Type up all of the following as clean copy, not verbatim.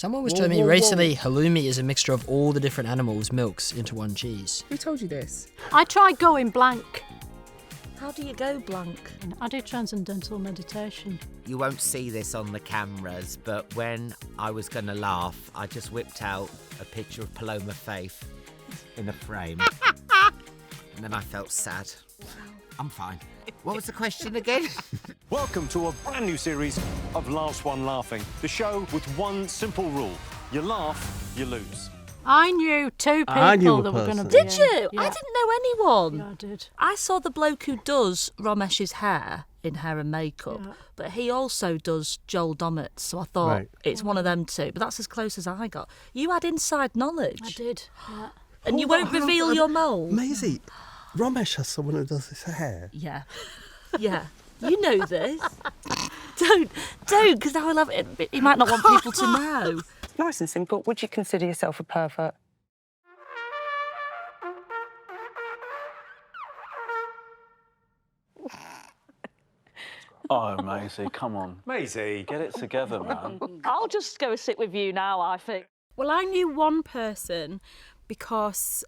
Someone was telling me recently halloumi is a mixture of all the different animals' milks into one cheese. Who told you this? I tried going blank. How do you go blank? I do transcendental meditation. You won't see this on the cameras, but when I was going to laugh, I just whipped out a picture of Paloma Faith in a frame. And then I felt sad. I'm fine. What was the question again? Welcome to a brand new series of Last One Laughing, the show with one simple rule. You laugh, you lose. I knew two people that were going to be Did you? Yeah. I didn't know anyone. Yeah, I did. I saw the bloke who does Romesh's hair in hair and makeup, but he also does Joel Dommett's, so I thought it's one of them two. But that's as close as I got. You had inside knowledge. I did, yeah. And you won't reveal your mole. Maisie, Romesh has someone who does his hair. Yeah. Yeah. You know this. Don't, because now I'll have it. He might not want people to know. Nice and simple. Would you consider yourself a pervert? Oh, Maisie, come on. Maisie, Get it together, man. I'll just go sit with you now, I think. Well, I knew one person because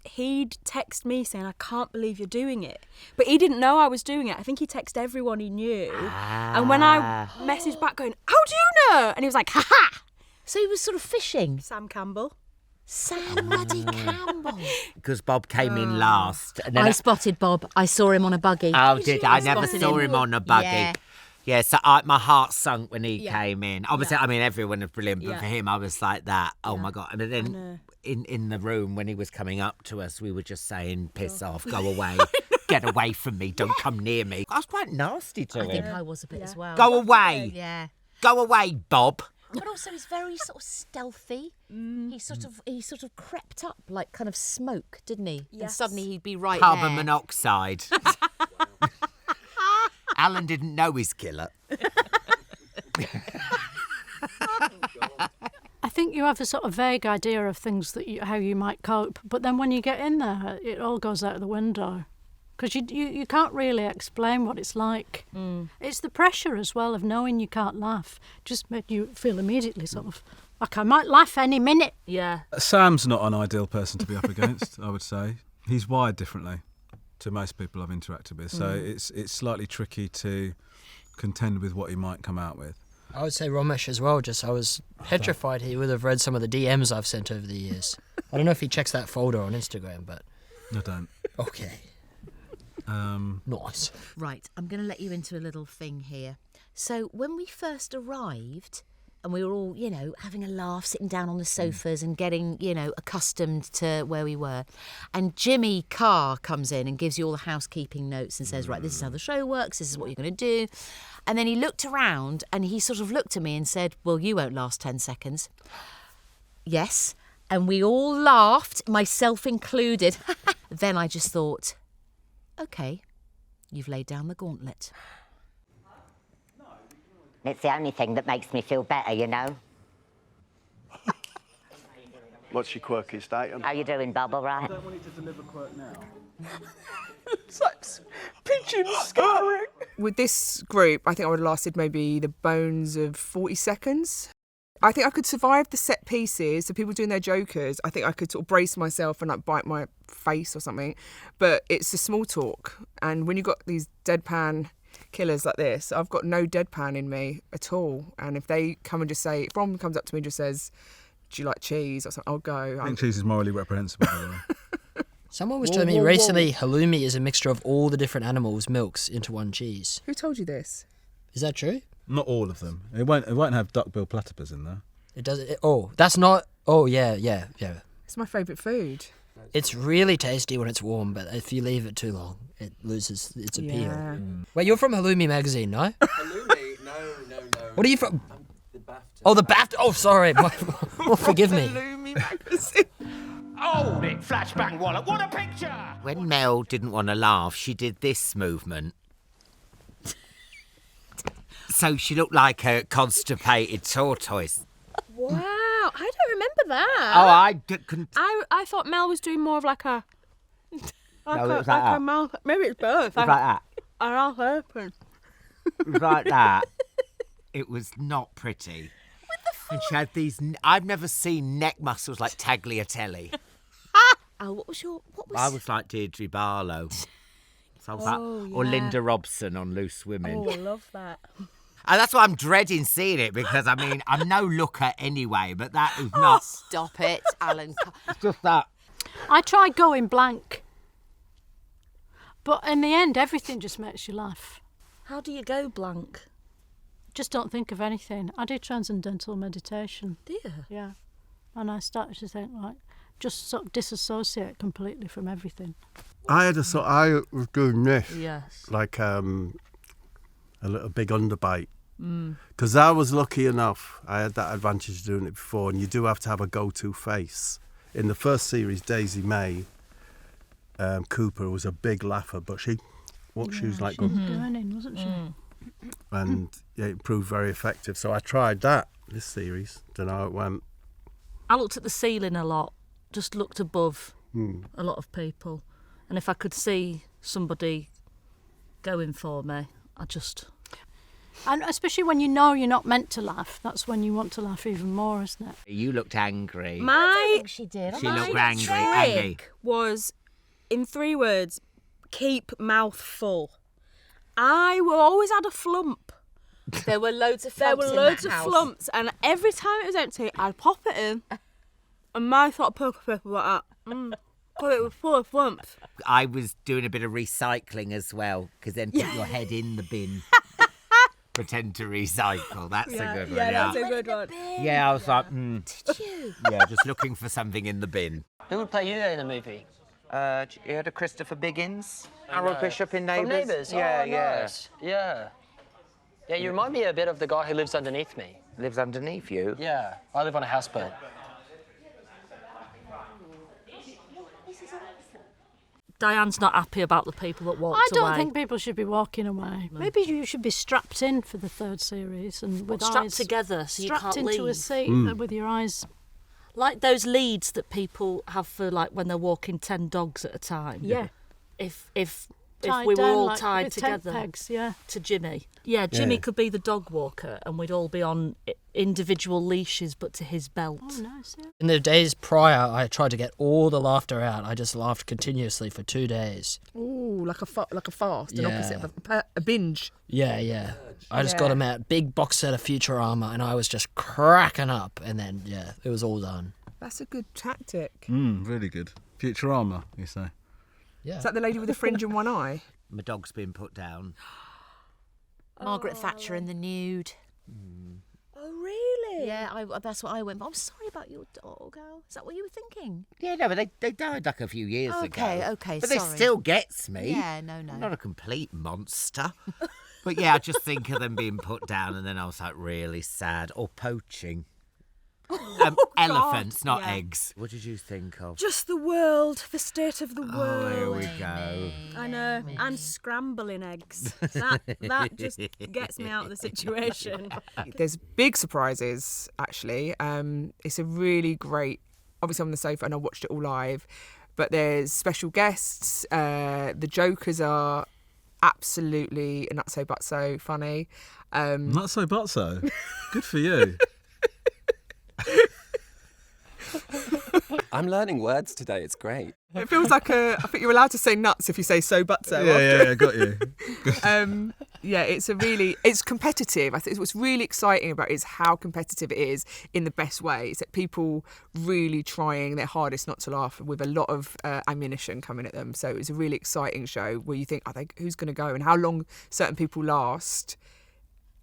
he'd text me saying, I can't believe you're doing it. But he didn't know I was doing it. I think he texted everyone he knew. And when I messaged back going, how do you know? And he was like, ha-ha! So he was sort of fishing. Sam Campbell. Sam Ruddy Campbell. Because Bob came in last. And then I spotted Bob. I saw him on a buggy. Oh, did I? Never saw him on a buggy. Yeah. Yeah, so my heart sunk when he came in. Obviously, I mean, everyone was brilliant, but for him, I was like that. Oh, my God. And then in the room, when he was coming up to us, we were just saying, piss off, go away, get away from me, don't come near me. I was quite nasty to him. I think I was a bit as well. Go away. Yeah. Go away, Bob. But also he's very sort of stealthy. He sort of crept up like kind of smoke, didn't he? Yes. And suddenly he'd be right Carbon there. monoxide. Alan didn't know his killer. I think you have a sort of vague idea of things that how you might cope, but then when you get in there, it all goes out of the window. Because you can't really explain what it's like. It's the pressure as well of knowing you can't laugh. Just made you feel immediately sort of like I might laugh any minute. Yeah. Sam's not an ideal person to be up against, I would say. He's wired differently to most people I've interacted with, so it's slightly tricky to contend with what he might come out with. I would say Romesh as well, I was petrified he would have read some of the DMs I've sent over the years. I don't know if he checks that folder on Instagram, but... I don't. Okay. Nice. Right, I'm going to let you into a little thing here. So when we first arrived, and we were all, having a laugh, sitting down on the sofas and getting, accustomed to where we were, and Jimmy Carr comes in and gives you all the housekeeping notes and says, right, this is how the show works, this is what you're going to do. And then he looked around and he sort of looked at me and said, well, you won't last 10 seconds. Yes. And we all laughed, myself included. Then I just thought... OK, you've laid down the gauntlet. It's the only thing that makes me feel better, you know. what's your quirky state? How you doing, Bob, all right? I don't want you to deliver quirk now. It's like pigeon scarring. With this group, I think I would have lasted maybe the bones of 40 seconds. I think I could survive the set pieces, the people doing their jokers. I think I could sort of brace myself and like bite my face or something. But it's the small talk. And when you've got these deadpan killers like this, I've got no deadpan in me at all. And if they come and just say, if Ron comes up to me and just says, do you like cheese or something, I'll go. I think cheese is morally reprehensible, by the way. Someone was telling me recently halloumi is a mixture of all the different animals' milks into one cheese. Who told you this? Is that true? Not all of them. It won't have duck-bill platypus in there. It does. That's not. Oh, yeah. It's my favourite food. It's really tasty when it's warm, but if you leave it too long, it loses its appeal. Yeah. Wait, you're from Halloumi magazine, no? Halloumi? No. What are you from? The BAFTA. Oh, the BAFTA. Oh, sorry. Oh, forgive me. Halloumi magazine. Hold it, flashbang wallet. What a picture! When Mel didn't want to laugh, she did this movement. So she looked like a constipated tortoise. Wow, I don't remember that. Oh, I couldn't. I thought Mel was doing more of like a... No, it was like that. a mouth... Maybe it's both. It was like that. A mouth open. It was like that. It was not pretty. With the And she had these. I've never seen neck muscles like Tagliatelle. Oh, I was like Deirdre Barlow. So I was like, or Linda Robson on Loose Women. Oh, I love that. And that's why I'm dreading seeing it, because, I mean, I'm no looker anyway, but that is not... Stop it, Alan. It's just that. I tried going blank. But in the end, everything just makes you laugh. How do you go blank? Just don't think of anything. I do transcendental meditation. Do you? Yeah. And I started to think, like, just sort of disassociate completely from everything. I was doing this. Yes. Like a little big underbite. Because I was lucky enough, I had that advantage of doing it before, and you do have to have a go-to face. In the first series, Daisy May, Cooper was a big laugher, but she was like good. Burning, wasn't she? And yeah, it proved very effective. So I tried that this series. Don't know how it went. I looked at the ceiling a lot, just looked above a lot of people. And if I could see somebody going for me, I just... And especially when you know you're not meant to laugh, that's when you want to laugh even more, isn't it? You looked angry. I don't think she did. She looked angry. Was, in 3 words, keep mouth full. I always had a flump. There were loads of There flumps were in loads that of house. flumps, and every time it was empty, I'd pop it in, and my thought poker paper like that. But it was full of flumps. I was doing a bit of recycling as well, because then put your head in the bin. Pretend to recycle. That's a good one. Yeah, that's a good one. Yeah, I was like, Did you? yeah, just looking for something in the bin. Who would play you in the movie? You heard of Christopher Biggins? Harold Bishop in Neighbours? From Neighbours? Yeah, Oh, yeah. nice. Yeah. Yeah, you remind me a bit of the guy who lives underneath me. Lives underneath you? Yeah, I live on a houseboat. Diane's not happy about the people that walked I don't away. think people should be walking away. Maybe you should be strapped in for the 3rd series and with strapped eyes together so you strapped can't into a leave. seat with your eyes. Like those leads that people have for like when they're walking 10 dogs at a time. Yeah. If Tied we were down, all like, tied with tent together pegs, yeah. to Jimmy. Yeah, Jimmy could be the dog walker and we'd all be on individual leashes but to his belt. Oh, nice, yeah. In the days prior, I tried to get all the laughter out. I just laughed continuously for 2 days. Ooh, like a fast, an Yeah. opposite of a binge. Yeah. I just got him out, big box set of Futurama, and I was just cracking up. And then, yeah, it was all done. That's a good tactic. Really good. Futurama, you say? Yeah. Is that the lady with the fringe in one eye? My dog's been put down. Margaret Thatcher in the nude. Oh, really? Yeah, that's what I went for. I'm sorry about your dog, Al. Is that what you were thinking? Yeah, no, but they died like a few years ago. Okay, But sorry. they still gets me. Yeah, no. I'm not a complete monster. But yeah, I just think of them being put down, and then I was like really sad. Or poaching. Elephants, not eggs. What did you think of? Just the world, the state of the Oh, world. here we go. I know, and scrambling eggs. That just gets me out of the situation. There's big surprises, actually. It's a really great, obviously I'm on the sofa and I watched it all live, but there's special guests. The jokers are absolutely not so but so funny. Not so but so. Good for you. I'm learning words today. It's great. It feels like I think you're allowed to say nuts if you say so but so. Yeah, got you. It's competitive. I think what's really exciting about it is how competitive it is in the best way. It's that people really trying their hardest not to laugh with a lot of ammunition coming at them. So it's a really exciting show where you think, who's going to go and how long certain people last.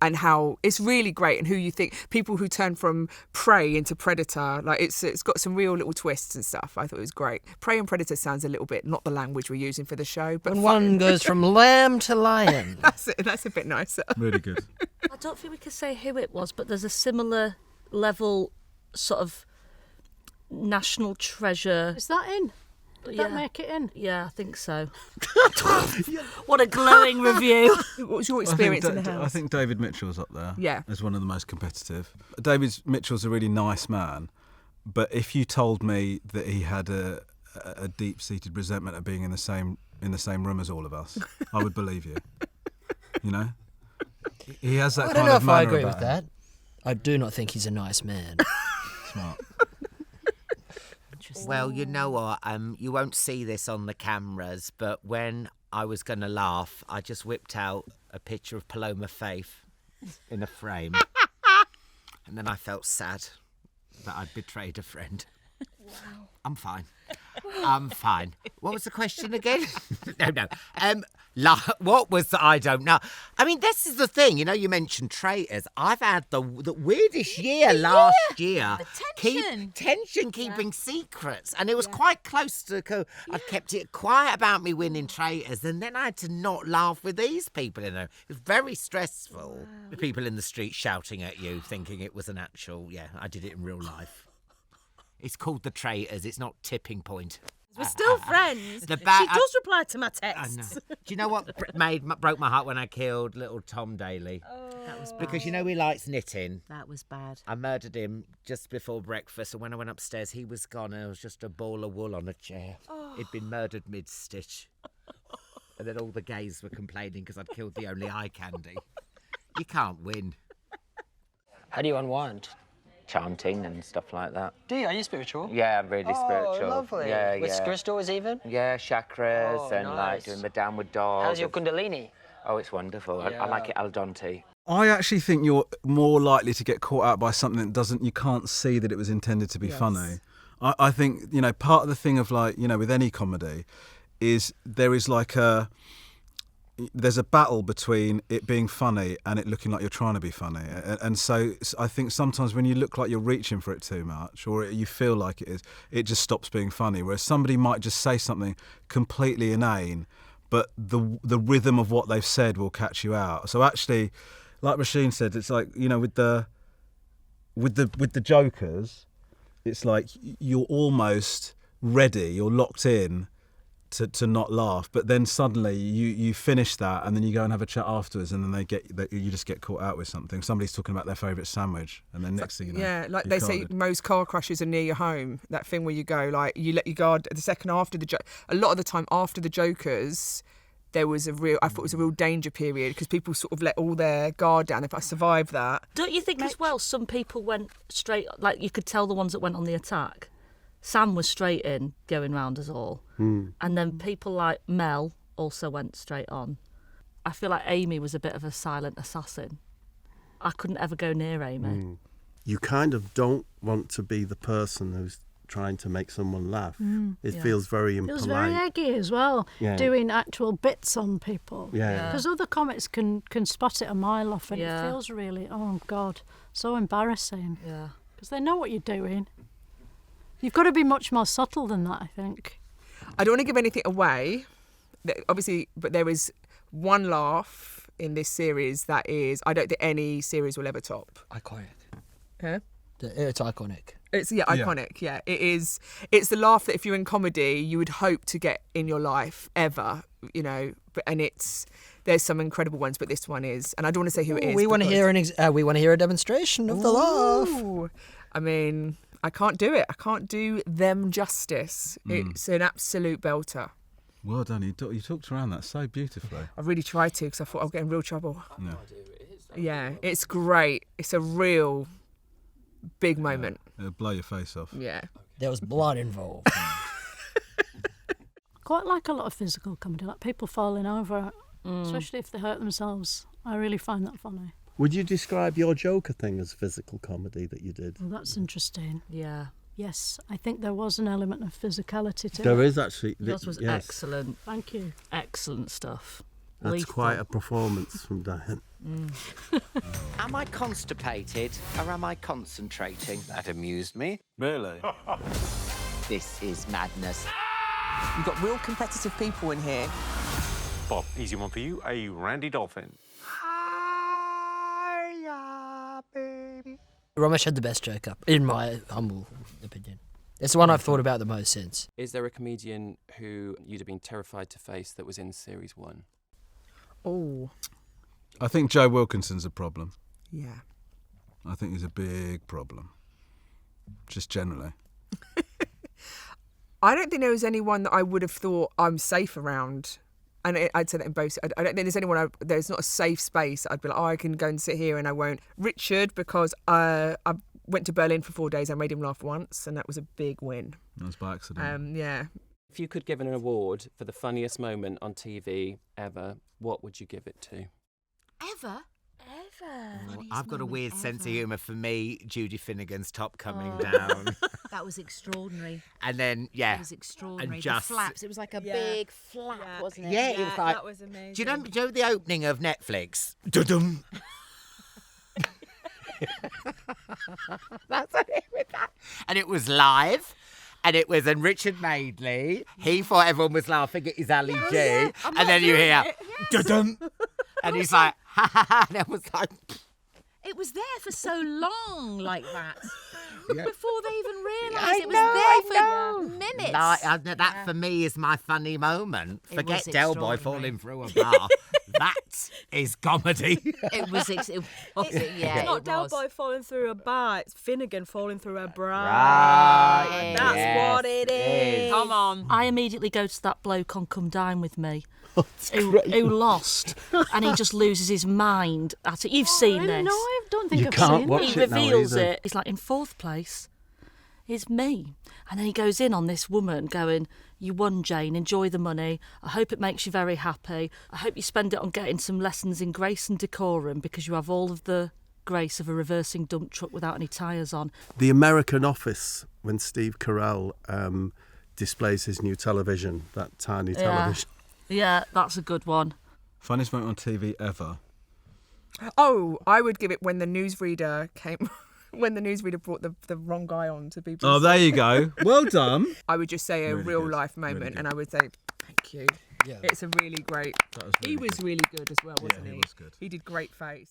And how it's really great, and who you think people who turn from prey into predator, like it's got some real little twists and stuff. I thought it was great. Prey and predator sounds a little bit not the language we're using for the show, but When one goes from lamb to lion. That's a bit nicer. Really good. I don't think we can say who it was, but there's a similar level sort of national treasure. Is that in? Did that make it in? Yeah, I think so. What a glowing review. What was your experience in the house? I think David Mitchell's up there. Yeah. As one of the most competitive. David Mitchell's a really nice man, but if you told me that he had a deep-seated resentment of being in the same room as all of us, I would believe you. You know? He has that I kind don't know of if I manner agree about with that. I do not think he's a nice man. Smart. Well, you know what? You won't see this on the cameras, but when I was going to laugh, I just whipped out a picture of Paloma Faith in a frame. And then I felt sad that I'd betrayed a friend. Wow. I'm fine. I'm fine. What was the question again? No. What was the, I don't know. I mean, this is the thing. You know, you mentioned traitors. I've had the weirdest year last year. The tension. Keeping secrets. And it was quite close to... I'd kept it quiet about me winning traitors, and then I had to not laugh with these people in there. It was very stressful. Wow. The people in the street shouting at you, thinking it was an actual... Yeah, I did it in real life. It's called The Traitors. It's not Tipping Point. We're still friends. She does reply to my texts. Do you know what broke my heart when I killed little Tom Daly? Oh, that was bad. Because you know he likes knitting. That was bad. I murdered him just before breakfast, and when I went upstairs, he was gone, and it was just a ball of wool on a chair. Oh. He'd been murdered mid-stitch. And then all the gays were complaining because I'd killed the only eye candy. You can't win. How do you unwind? Chanting and stuff like that. Do you? Are you spiritual? Yeah, I'm really spiritual. Oh, lovely. Yeah, With crystals even? Yeah, chakras and nice. like doing the downward dog. How's your kundalini? Oh, it's wonderful. I like it al dente. I actually think you're more likely to get caught out by something that you can't see that it was intended to be funny. I think, you know, part of the thing of like, you know, with any comedy is there is like there's a battle between it being funny and it looking like you're trying to be funny. And so I think sometimes when you look like you're reaching for it too much or you feel like it is, it just stops being funny. Whereas somebody might just say something completely inane, but the rhythm of what they've said will catch you out. So actually, like Roisin said, it's like, you know, with the jokers, it's like you're almost ready, you're locked in to not laugh, but then suddenly you finish that and then you go and have a chat afterwards, and then you just get caught out with something. Somebody's talking about their favourite sandwich, and then next thing you know, yeah, like they say, most car crashes are near your home. That thing where you go, like, you let your guard the second after the a lot of the time after the jokers, I thought it was a real danger period because people sort of let all their guard down. If I survived that, don't you think as well? Some people went straight, like you could tell the ones that went on the attack. Sam was straight in, going round us all. And then people like Mel also went straight on. I feel like Amy was a bit of a silent assassin. I couldn't ever go near Amy. You kind of don't want to be the person who's trying to make someone laugh. It feels very impolite. It feels very eggy as well, doing actual bits on people. Because other comics can spot it a mile off, and it feels really, oh God, so embarrassing. Yeah. Because they know what you're doing. You've got to be much more subtle than that, I think. I don't want to give anything away, obviously, but there is one laugh in this series that is, I don't think any series will ever top. Iconic. Yeah? It's iconic. It's iconic. Yeah, it is. It's the laugh that if you're in comedy, you would hope to get in your life ever. You know, there's some incredible ones, but this one is, and I don't want to say who it is. We want to hear a demonstration of the laugh. I mean, I can't do it. I can't do them justice. It's an absolute belter. Well done. You talked around that so beautifully. I really tried to because I thought I'd get in real trouble. No. Yeah, it's great. It's a real big moment. It'll blow your face off. Yeah. There was blood involved. Quite like a lot of physical comedy, like people falling over, especially if they hurt themselves. I really find that funny. Would you describe your Joker thing as physical comedy that you did? Well, that's interesting. Yeah. Yes, I think there was an element of physicality to it. There is actually. Yours was excellent. Thank you. Excellent stuff. That's Lethal. Quite a performance from Diane. Am I constipated or am I concentrating? That amused me. Really? This is madness. You've got real competitive people in here. Bob, easy one for you. A Randy Dolphin. Romesh had the best joke up, in my humble opinion. It's the one I've thought about the most since. Is there a comedian who you'd have been terrified to face that was in Series 1? Oh. I think Joe Wilkinson's a problem. Yeah. I think he's a big problem. Just generally. I don't think there was anyone that I would have thought I'm safe around. And I'd say that in both. I don't think there's anyone. There's not a safe space. I'd be like, I can go and sit here and I won't. Richard, because I went to Berlin for 4 days. I made him laugh once, and that was a big win. That was by accident. Yeah. If you could give an award for the funniest moment on TV ever, what would you give it to? Ever? I've got a weird sense of humour. For me, Judy Finnegan's top coming down. That was extraordinary. And then, yeah. It was extraordinary. And just... The flaps. It was like a big flap, wasn't it? Yeah, it was like... that was amazing. Do you know the opening of Netflix? Dum. That's it with that. And it was live. And it was, and Richard Madeley, he thought everyone was laughing at his Ali G. Yeah, and then you hear, dum. And he's like, ha ha ha. And it was like... It was there for so long like that. Yeah. Before they even realised it was there for minutes. That for me is my funny moment. It Forget was Del Boy falling through a bar. That is comedy. It was, yeah. Not Del Boy falling through a bar, it's Finnegan falling through a bra. Right. That's what it is. Come on. I immediately go to that bloke on Come Dine With Me. Who lost, and he just loses his mind at it. You've seen this. No, I don't think I've can't seen watch it. He it now reveals either. it. It's like, in fourth place is me. And then he goes in on this woman going, you won, Jane, enjoy the money. I hope it makes you very happy. I hope you spend it on getting some lessons in grace and decorum because you have all of the grace of a reversing dump truck without any tyres on. The American Office, when Steve Carell displays his new television, that tiny television. Yeah, that's a good one. Funniest moment on TV ever. Oh, I would give it when the newsreader came. When the newsreader brought the wrong guy on to BBC. Oh, there you go. Well done. I would just say a Really real good. life moment, Really good. and I would say, thank you. Yeah. It's a really great. That was really He was good. really good as well, wasn't Yeah, he he? was good. He did great face.